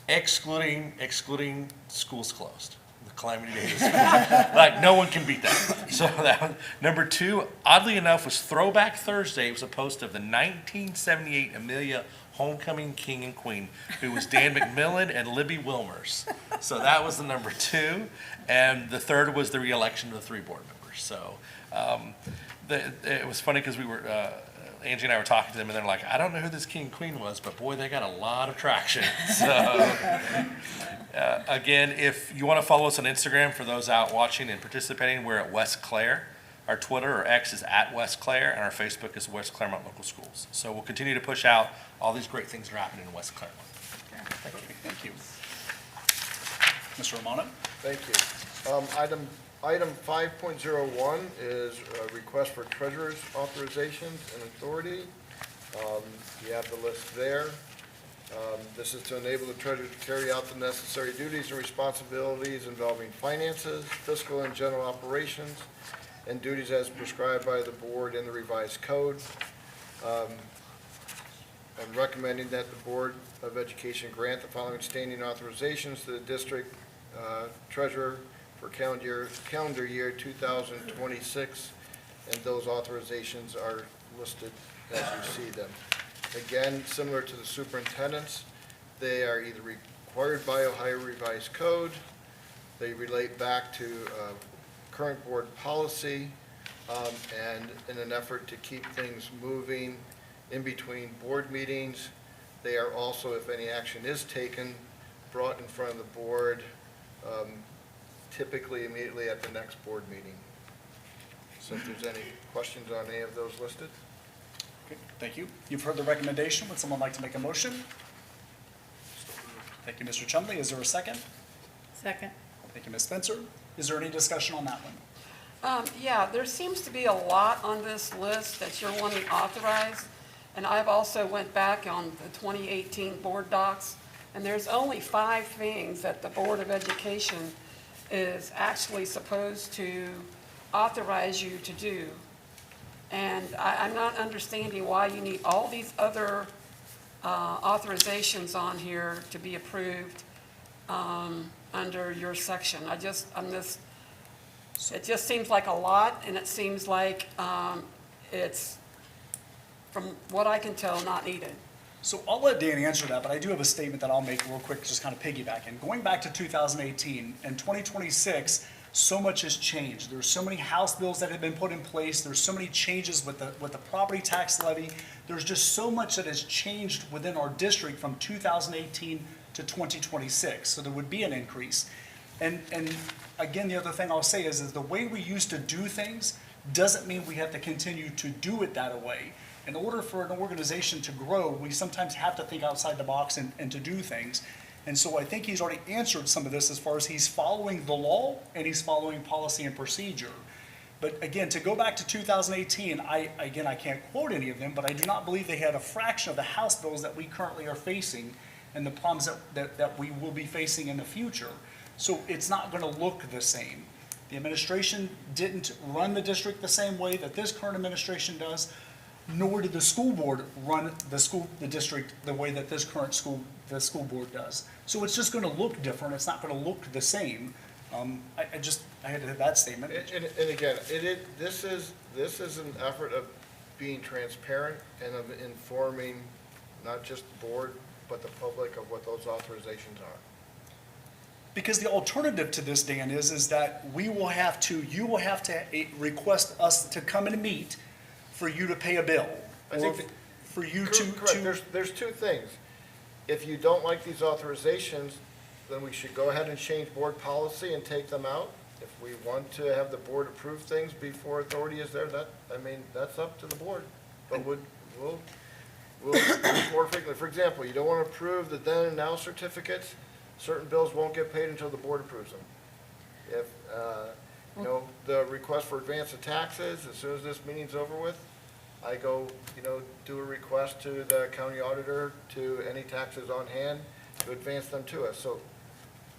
Excluding schools closed, the calamity days. Like, no one can beat that. So that was, number two, oddly enough, was Throwback Thursday. It was a post of the 1978 Amelia Homecoming King and Queen, who was Dan McMillan and Libby Wilmers. So that was the number two. And the third was the re-election of the 3 board members. So it was funny because we were, Angie and I were talking to them, and they're like, I don't know who this king and queen was, but boy, they got a lot of traction. So, again, if you want to follow us on Instagram, for those out watching and participating, we're at West Clare. Our Twitter or X is at West Clare, and our Facebook is West Clermont Local Schools. So we'll continue to push out all these great things that are happening in West Clermont. Thank you. Mr. Romano? Thank you. Item 5.01 is a request for treasurer's authorizations and authority. You have the list there. This is to enable the treasurer to carry out the necessary duties and responsibilities involving finances, fiscal and general operations, and duties as prescribed by the board in the revised code. I'm recommending that the Board of Education grant the following standing authorizations to the district treasurer for calendar year 2026, and those authorizations are listed as you see them. Again, similar to the superintendent's, they are either required by Ohio Revised Code, they relate back to current board policy, and in an effort to keep things moving in between board meetings, they are also, if any action is taken, brought in front of the board typically immediately at the next board meeting. So if there's any questions on any of those listed? Okay, thank you. You've heard the recommendation. Would someone like to make a motion? Thank you, Mr. Chumley. Is there a second? Second. Thank you, Ms. Spencer. Is there any discussion on that one? Yeah, there seems to be a lot on this list that you're wanting authorized. And I've also went back on the 2018 board docs, and there's only 5 things that the Board of Education is actually supposed to authorize you to do. And I'm not understanding why you need all these other authorizations on here to be approved under your section. It just seems like a lot, and it seems like it's, from what I can tell, not needed. So I'll let Dan answer that, but I do have a statement that I'll make real quick, just kind of piggybacking. Going back to 2018 and 2026, so much has changed. There's so many House bills that have been put in place. There's so many changes with the property tax levy. There's just so much that has changed within our district from 2018 to 2026. So there would be an increase. And again, the other thing I'll say is the way we used to do things doesn't mean we have to continue to do it that way. In order for an organization to grow, we sometimes have to think outside the box and to do things. And so I think he's already answered some of this as far as he's following the law and he's following policy and procedure. But again, to go back to 2018, I can't quote any of them, but I do not believe they had a fraction of the House bills that we currently are facing and the problems that we will be facing in the future. So it's not going to look the same. The administration didn't run the district the same way that this current administration does, nor did the school board run the district the way that the school board does. So it's just gonna look different, it's not gonna look the same. I had to have that statement. And again, this is an effort of being transparent and of informing not just the board, but the public of what those authorizations are. Because the alternative to this, Dan, is that you will have to request us to come and meet for you to pay a bill. I think Or that- for you Correct, there's two things. If you don't like these authorizations, then we should go ahead and change board policy and take them out. If we want to have the board approve things before authority is there, that's up to the board. But we'll more frequently, for example, you don't want to approve the then and now certificates, certain bills won't get paid until the board approves them. If, the request for advance of taxes, as soon as this meeting's over with, I go, do a request to the county auditor to any taxes on hand to advance them to us. So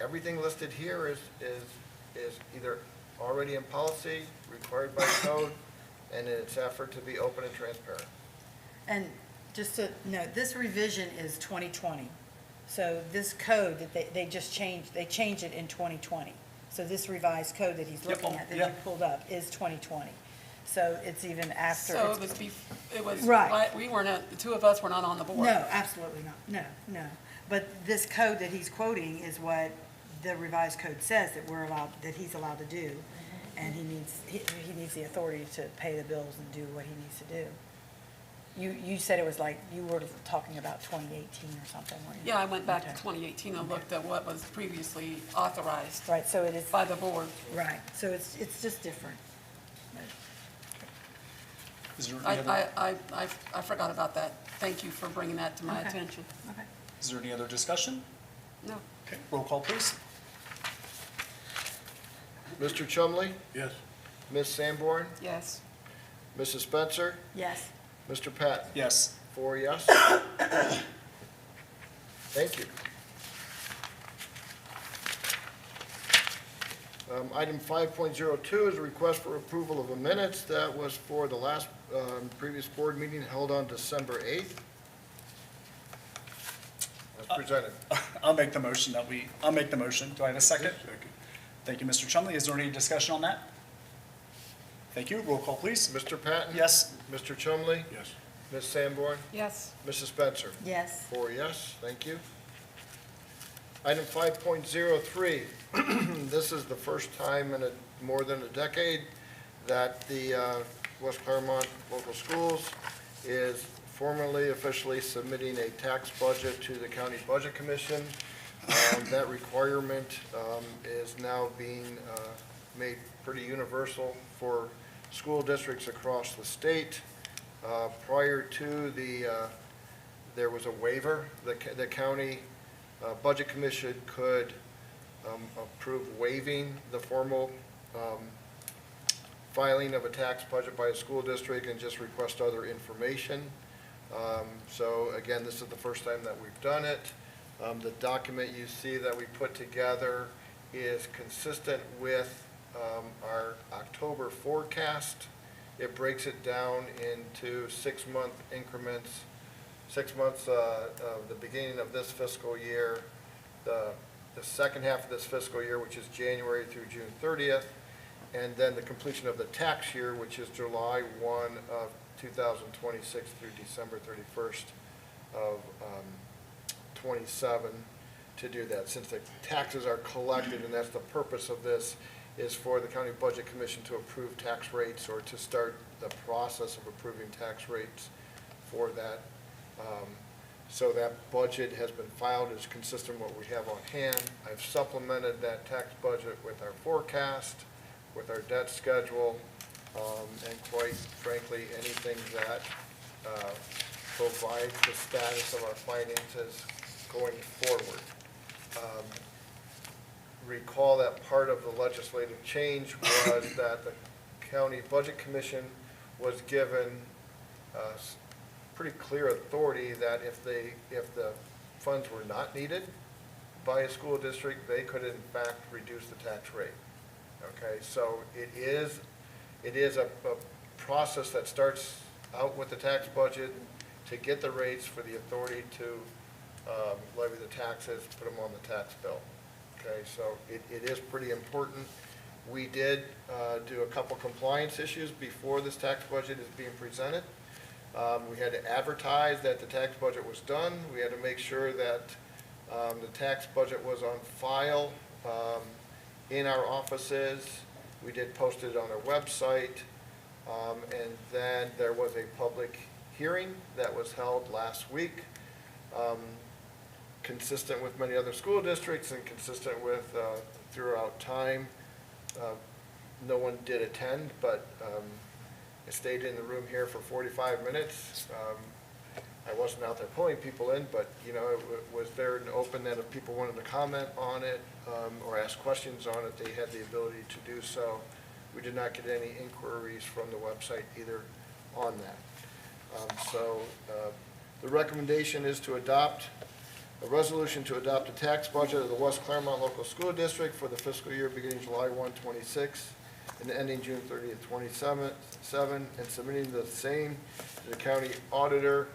everything listed here is either already in policy, required by code, and in its effort to be open and transparent. And just to note, this revision is 2020. So this code that they just changed, they changed it in 2020. So this revised code that he's Yep, looking at, that yeah. you pulled up, is 2020. So it's even after. So it's- it was, Right. we were not, the two of us were not on the board. No, absolutely not. No. But this code that he's quoting is what the revised code says that he's allowed to do. And he needs the authority to pay the bills and do what he needs to do. You said it was like, you were talking about 2018 or something, weren't you? Yeah, I went back to Okay. 2018 and looked at what was previously authorized Right, so it is, by the board. right, so it's just different. Is there any other, I forgot about that. Thank you for bringing that to my Okay. attention. Okay. is there any other discussion? No. Okay, roll call, please. Mr. Chumley, Yes. Ms. Sanborn, Yes. Mrs. Spencer, Yes. Mr. Patton. Yes. 4 yes. Thank you. Item 5.02 is a request for approval of the minutes. That was for the last, previous board meeting held on December 8th. As presented. I'll make the motion. Do I have a second? Thank you, Mr. Chumley. Is there any discussion on that? Thank you. Roll call, please. Mr. Patton? Yes. Mr. Chumley? Yes. Ms. Sanborn? Yes. Mrs. Spencer? Yes. 4 yes, thank you. Item 5.03, this is the first time in more than a decade that the West Clermont Local Schools is formally, officially submitting a tax budget to the County Budget Commission. That requirement is now being made pretty universal for school districts across the state. Prior to there was a waiver. The county budget commission could approve waiving the formal filing of a tax budget by a school district and just request other information. So again, this is the first time that we've done it. The document you see that we put together is consistent with our October forecast. It breaks it down into 6-month increments, 6 months of the beginning of this fiscal year, the second half of this fiscal year, which is January through June 30th, and then the completion of the tax year, which is July 1 of 2026 through December 31st of 27 to do that. Since the taxes are collected, and that's the purpose of this, is for the County Budget Commission to approve tax rates or to start the process of approving tax rates for that. So that budget has been filed, is consistent with what we have on hand. I've supplemented that tax budget with our forecast, with our debt schedule, and quite frankly, anything that provides the status of our finances going forward. Recall that part of the legislative change was that the County Budget Commission was given pretty clear authority that if the funds were not needed by a school district, they could in fact reduce the tax rate. Okay, so it is a process that starts out with the tax budget to get the rates for the authority to levy the taxes, put them on the tax bill. Okay, so it is pretty important. We did do a couple compliance issues before this tax budget is being presented. We had to advertise that the tax budget was done. We had to make sure that the tax budget was on file in our offices. We did post it on our website. And then there was a public hearing that was held last week, consistent with many other school districts and consistent with throughout time. No one did attend, but I stayed in the room here for 45 minutes. I wasn't out there pulling people in, but, you know, it was there and open that if people wanted to comment on it or ask questions on it, they had the ability to do so. We did not get any inquiries from the website either on that. The recommendation is to adopt a resolution to adopt a tax budget of the West Clermont Local School District for the fiscal year beginning July 1, 26, and ending June 30th, 27, and submitting the same to the county auditor,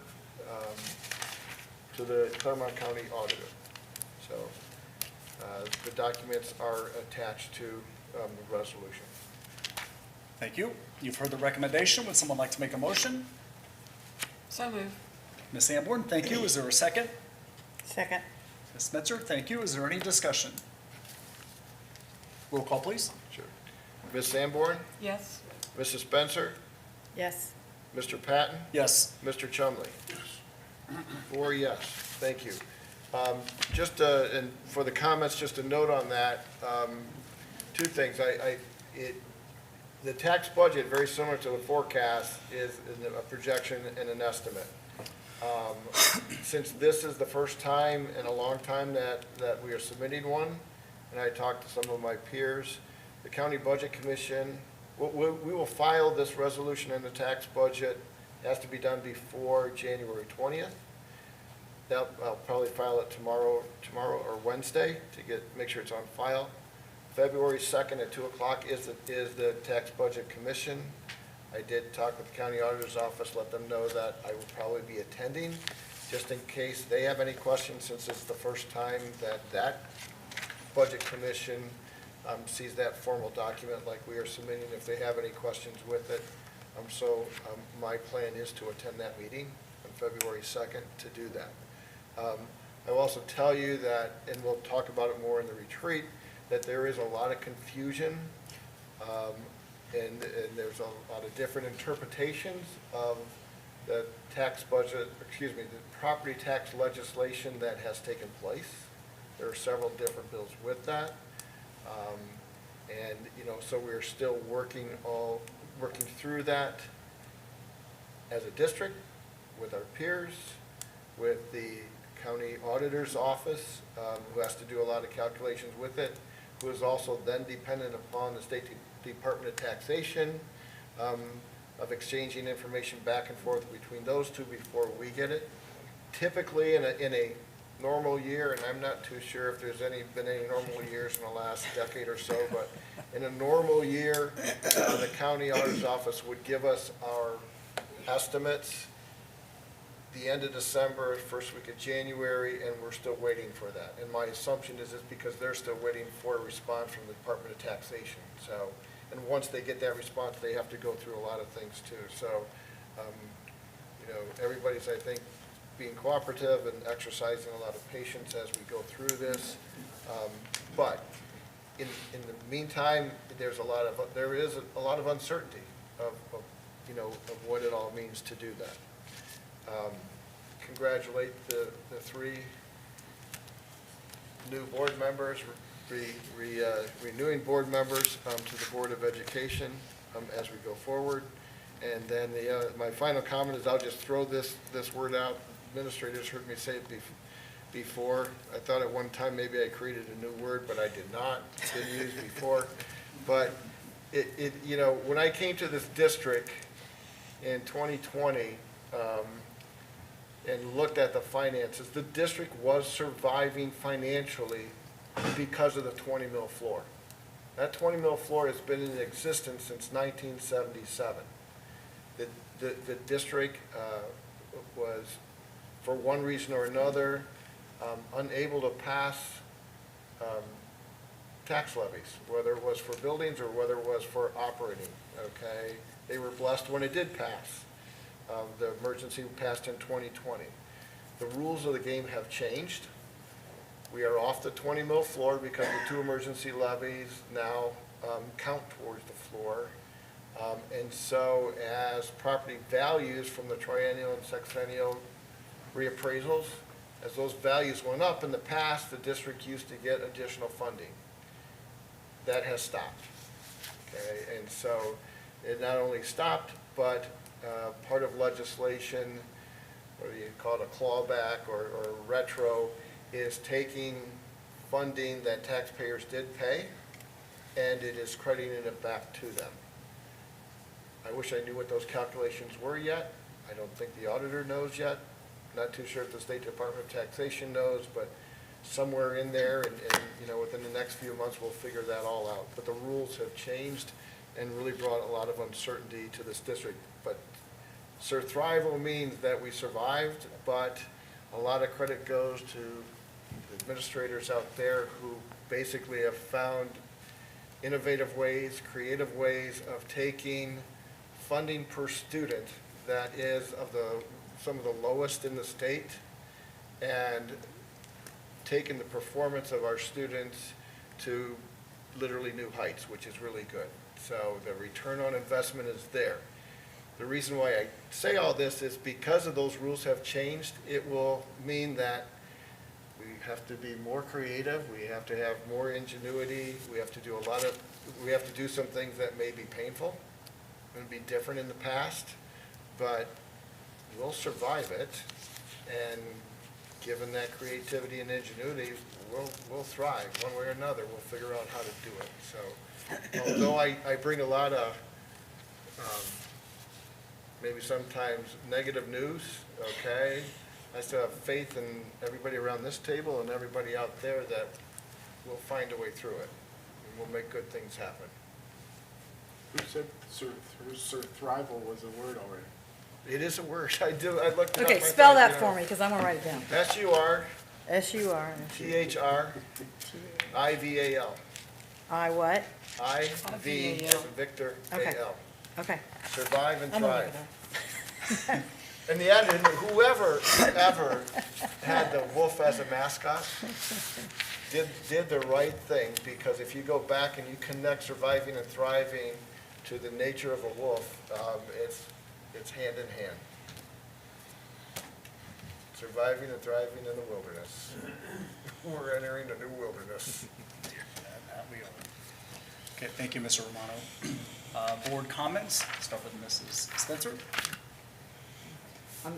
to the Clermont County Auditor. So the documents are attached to the resolution. Thank you. You've heard the recommendation. Would someone like to make a motion? So moved. Ms. Sanborn, thank you. Is there a second? Second. Ms. Metzer, thank you. Is there any discussion? Roll call, please. Sure. Ms. Sanborn, Yes. Mrs. Spencer, Yes. Mr. Patton, Yes. Mr. Chumley. 4 yes, thank you. And for the comments, just a note on that, two things. The tax budget, very similar to the forecast, is a projection and an estimate. Since this is the first time in a long time that we are submitting one, and I talked to some of my peers, the County Budget Commission, we will file this resolution in the tax budget. It has to be done before January 20th. I'll probably file it tomorrow or Wednesday to make sure it's on file. February 2nd at 2 o'clock is the Tax Budget Commission. I did talk with the County Auditor's Office, let them know that I will probably be attending, just in case they have any questions, since it's the first time that Budget Commission sees that formal document like we are submitting, if they have any questions with it. My plan is to attend that meeting on February 2nd to do that. I will also tell you that, and we'll talk about it more in the retreat, that there is a lot of confusion, and there's a lot of different interpretations of the tax budget, the property tax legislation that has taken place. There are several different bills with that. And, so we're still working through that as a district, with our peers, with the county auditor's office, who has to do a lot of calculations with it, who is also then dependent upon the State Department of Taxation, of exchanging information back and forth between those two before we get it. Typically, in a normal year, and I'm not too sure if there's been any normal years in the last decade or so, but in a normal year, the county auditor's office would give us our estimates the end of December, first week of January, and we're still waiting for that. And my assumption is it's because they're still waiting for a response from the Department of Taxation. So, and once they get that response, they have to go through a lot of things too. So, everybody's, I think, being cooperative and exercising a lot of patience as we go through this. But in the meantime, there is a lot of uncertainty of what it all means to do that. Congratulate the 3 new board members, renewing board members to the Board of Education as we go forward. And then my final comment is I'll just throw this word out. Administrators heard me say it before. I thought at one time maybe I created a new word, but I did not. It's been used before. But when I came to this district in 2020, and looked at the finances, the district was surviving financially because of the 20 mil floor. That 20 mil floor has been in existence since 1977. The district was, for one reason or another, unable to pass tax levies, whether it was for buildings or whether it was for operating, okay? They were blessed when it did pass. The emergency passed in 2020. The rules of the game have changed. We are off the 20 mil floor because the two emergency levies now count towards the floor. And so as property values from the triennial and sexennial reappraisals, as those values went up in the past, the district used to get additional funding. That has stopped, okay? And so it not only stopped, but part of legislation, whether you call it a clawback or retro, is taking funding that taxpayers did pay, and it is crediting it back to them. I wish I knew what those calculations were yet. I don't think the auditor knows yet. Not too sure if the State Department of Taxation knows, but somewhere in there, and you know, within the next few months, we'll figure that all out. But the rules have changed and really brought a lot of uncertainty to this district. But survival means that we survived, but a lot of credit goes to the administrators out there who basically have found innovative ways, creative ways of taking funding per student that is of some of the lowest in the state, and taking the performance of our students to literally new heights, which is really good. So the return on investment is there. The reason why I say all this is because of those rules have changed, it will mean that we have to be more creative, we have to have more ingenuity, we have to do some things that may be painful and be different in the past, but we'll survive it, and given that creativity and ingenuity, we'll thrive one way or another. We'll figure out how to do it. So although I bring a lot of maybe sometimes negative news, okay, I still have faith in everybody around this table and everybody out there that we'll find a way through it, and we'll make good things happen. Who said survival was a word already? It is a word. I looked it up. Okay, spell that for me, because I'm gonna write it down. S-U-R. S-U-R. T-H-R-I-V-A-L. I what? I-V as in Victor, Okay. A-L. Okay. Survive and I'm gonna thrive. look it up. In the end, whoever ever had the wolf as a mascot did the right thing, because if you go back and you connect surviving and thriving to the nature of a wolf, it's hand in hand. Surviving and thriving in the wilderness. We're entering a new wilderness. That we are. Okay, thank you, Mr. Romano. Board comments, start with Mrs. Spencer.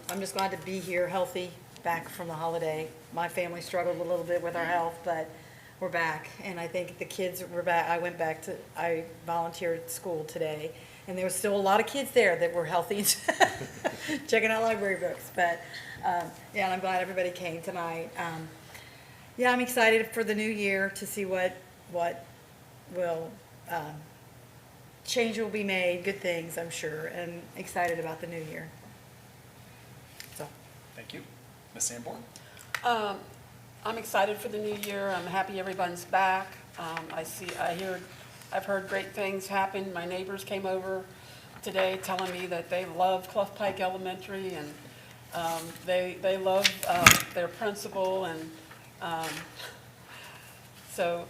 I'm just glad to be here, healthy, back from the holiday. My family struggled a little bit with our health, but we're back. And I think the kids were back. I volunteered at school today, and there was still a lot of kids there that were healthy and checking out library books. But, yeah, and I'm glad everybody came tonight. Yeah, I'm excited for the new year to see what will, change will be made, good things, I'm sure, and excited about the new year. So. Thank you. Ms. Sanborn? I'm excited for the new year. I'm happy everyone's back. I've heard great things happen. My neighbors came over today telling me that they love Clough Pike Elementary, and they love their principal, and so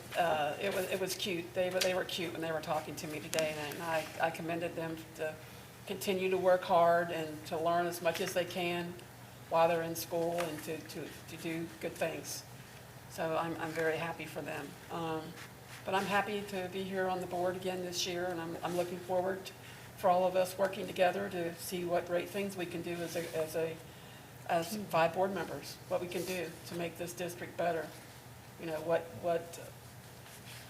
it was cute. They were cute when they were talking to me today, and I commended them to continue to work hard and to learn as much as they can while they're in school, and to do good things. So I'm very happy for them. But I'm happy to be here on the board again this year, and I'm looking forward for all of us working together to see what great things we can do as 5 board members, what we can do to make this district better. You know, what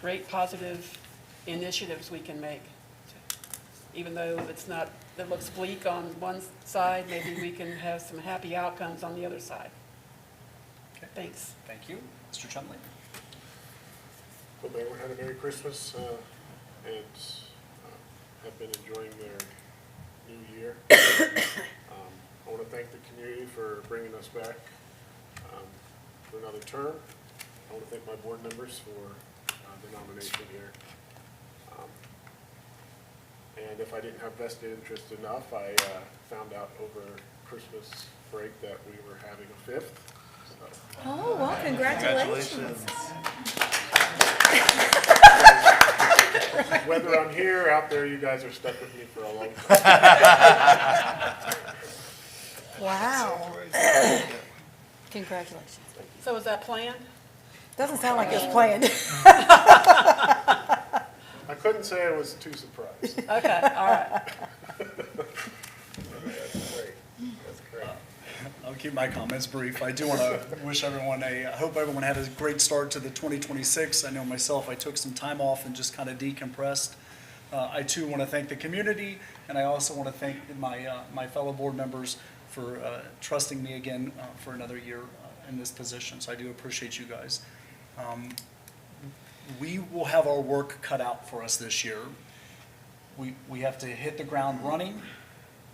great positive initiatives we can make. Even though it looks bleak on one side, maybe we can have some happy outcomes on the other side. Okay. Thanks. Thank you. Mr. Chumley? hope everyone had a Merry Christmas and have been enjoying their new year. I want to thank the community for bringing us back for another term. I want to thank my board members for the nomination here. And if I didn't have vested interest enough, I found out over Christmas break that we were having a fifth. So, Oh, well, congratulations. whether I'm here or out there, you guys are stuck with me for a long time. Wow. Congratulations. So is that planned? Doesn't sound like it was planned. I couldn't say I was too surprised. Okay, all right. That's great. That's great. I'll keep my comments brief. I do want to wish everyone I hope everyone had a great start to the 2026. I know myself, I took some time off and just kind of decompressed. I too want to thank the community, and I also want to thank my fellow board members for trusting me again for another year in this position. So I do appreciate you guys. We will have our work cut out for us this year. We have to hit the ground running,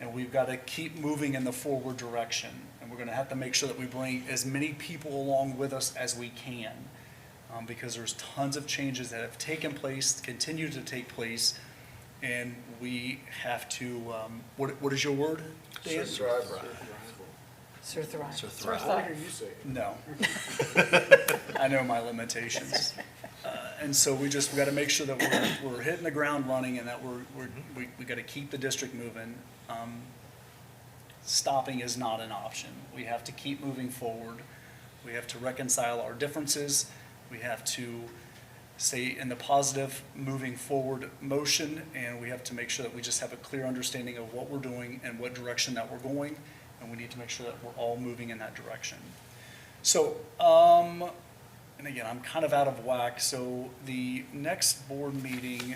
and we've got to keep moving in the forward direction. And we're going to have to make sure that we bring as many people along with us as we can, because there's tons of changes that have taken place, continue to take place, and we have to, what is your word, Dan? Sir Thrive. Sure, I so- want to hear you say it. No. I know my limitations. And so we got to make sure that we're hitting the ground running and that we got to keep the district moving. Stopping is not an option. We have to keep moving forward. We have to reconcile our differences. We have to stay in the positive moving forward motion, and we have to make sure that we just have a clear understanding of what we're doing and what direction that we're going, and we need to make sure that we're all moving in that direction. So, and again, I'm kind of out of whack, so the next board meeting,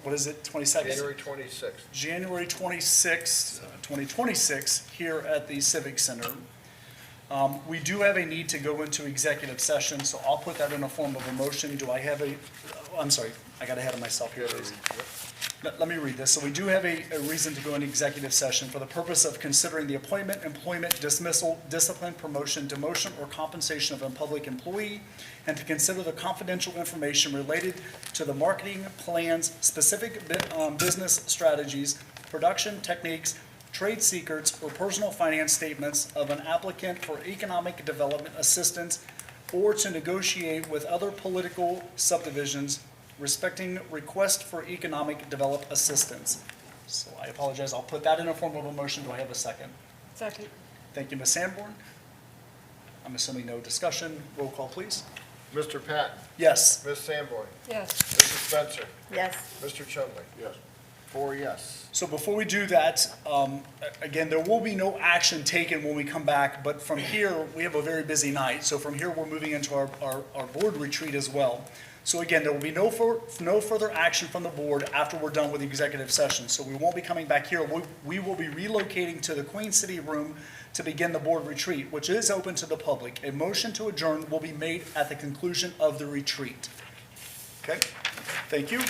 what is it, 22nd? January 26th. January 26th, 2026, here at the Civic Center. We do have a need to go into executive session, so I'll put that in a form of a motion. Do I have I'm sorry, I got ahead of myself here. Let me read this. So we do have a reason to go into executive session for the purpose of considering the appointment, employment, dismissal, discipline, promotion, demotion, or compensation of a public employee, and to consider the confidential information related to the marketing plans, specific business strategies, production techniques, trade secrets, or personal finance statements of an applicant for economic development assistance, or to negotiate with other political subdivisions respecting request for economic development assistance. So I apologize, I'll put that in a form of a motion. Do I have a second? Second. Thank you, Ms. Sanborn. I'm assuming no discussion. Roll call, please. Mr. Patton, Yes. Ms. Sanborn, Yes. Mrs. Spencer, Yes. Mr. Chumley. Yes. 4 yes. So before we do that, again, there will be no action taken when we come back, but from here, we have a very busy night. So from here, we're moving into our board retreat as well. So again, there will be no further action from the board after we're done with the executive session. So we won't be coming back here. We will be relocating to the Queen City room to begin the board retreat, which is open to the public. A motion to adjourn will be made at the conclusion of the retreat. Okay, thank you.